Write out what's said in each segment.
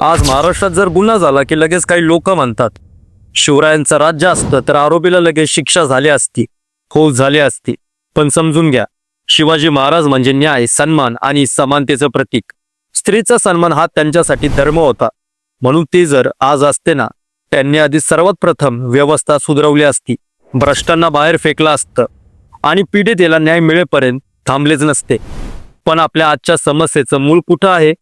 आज महाराष्ट्रात जर गुन्हा झाला की लगेच काही लोक म्हणतात शिवरायांचं राज्य असतं तर आरोपीला लगेच शिक्षा झाली असती, हो झाली असती. पण समजून घ्या, शिवाजी महाराज म्हणजे न्याय, सन्मान आणि समानतेचं प्रतीक. स्त्रीचा सन्मान हा त्यांच्यासाठी धर्म होता. म्हणून ते जर आज असते ना, त्यांनी आधी सर्वात प्रथम व्यवस्था सुधारवली असती, भ्रष्टांना बाहेर फेकलं असतं आणि पीडितेला न्याय मिळेपर्यंत थांबलेच नसते. पण आपल्या आजच्या समस्येचं मूळ कुठं आहे?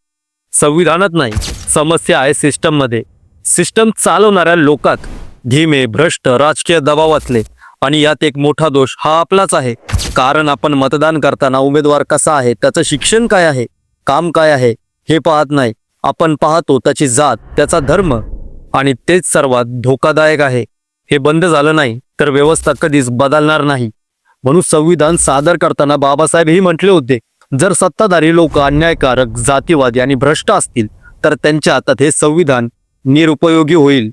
संविधानात नाही, समस्या आहे सिस्टममध्ये. सिस्टम चालवणाऱ्या लोकात, धीमे, भ्रष्ट, राजकीय दबावातले. आणि यात एक मोठा दोष हा आपलाच आहे. कारण आपण मतदान करताना उमेदवार कसा आहे, त्याचं शिक्षण काय आहे, काम काय आहे हे पाहत नाही. आपण पाहतो त्याची जात, त्याचा धर्म. आणि तेच सर्वात धोकादायक आहे. हे बंद झालं नाही तर व्यवस्था कधीच बदलणार नाही. म्हणून संविधान सादर करताना बाबासाहेब हे म्हटले होते, जर सत्ताधारी लोक अन्यायकारक, जातीवादी आणि भ्रष्ट असतील तर त्यांच्या हातात हे संविधान निरुपयोगी होईल.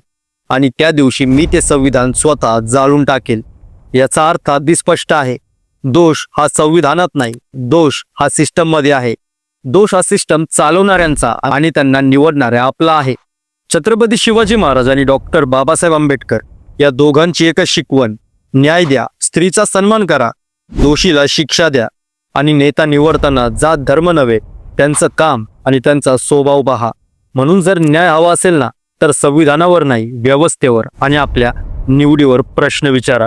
आणि त्या दिवशी मी ते संविधान स्वतः जाळून टाकेल. याचा अर्थ अगदी स्पष्ट आहे. दोष हा संविधानात नाही, दोष हा सिस्टममध्ये आहे. दोष हा सिस्टम चालवणाऱ्यांचा आणि त्यांना निवडणाऱ्या आपला आहे. छत्रपती शिवाजी महाराज आणि डॉक्टर बाबासाहेब आंबेडकर या दोघांची एकच शिकवण, न्याय द्या, स्त्रीचा सन्मान करा, दोषीला शिक्षा द्या आणि नेता निवडताना जात धर्म नव्हे, त्यांचं काम आणि त्यांचा स्वभाव पहा. म्हणून जर न्याय हवा असेल ना, तर संविधानावर नाही, व्यवस्थेवर आणि आपल्या निवडीवर प्रश्न विचारा.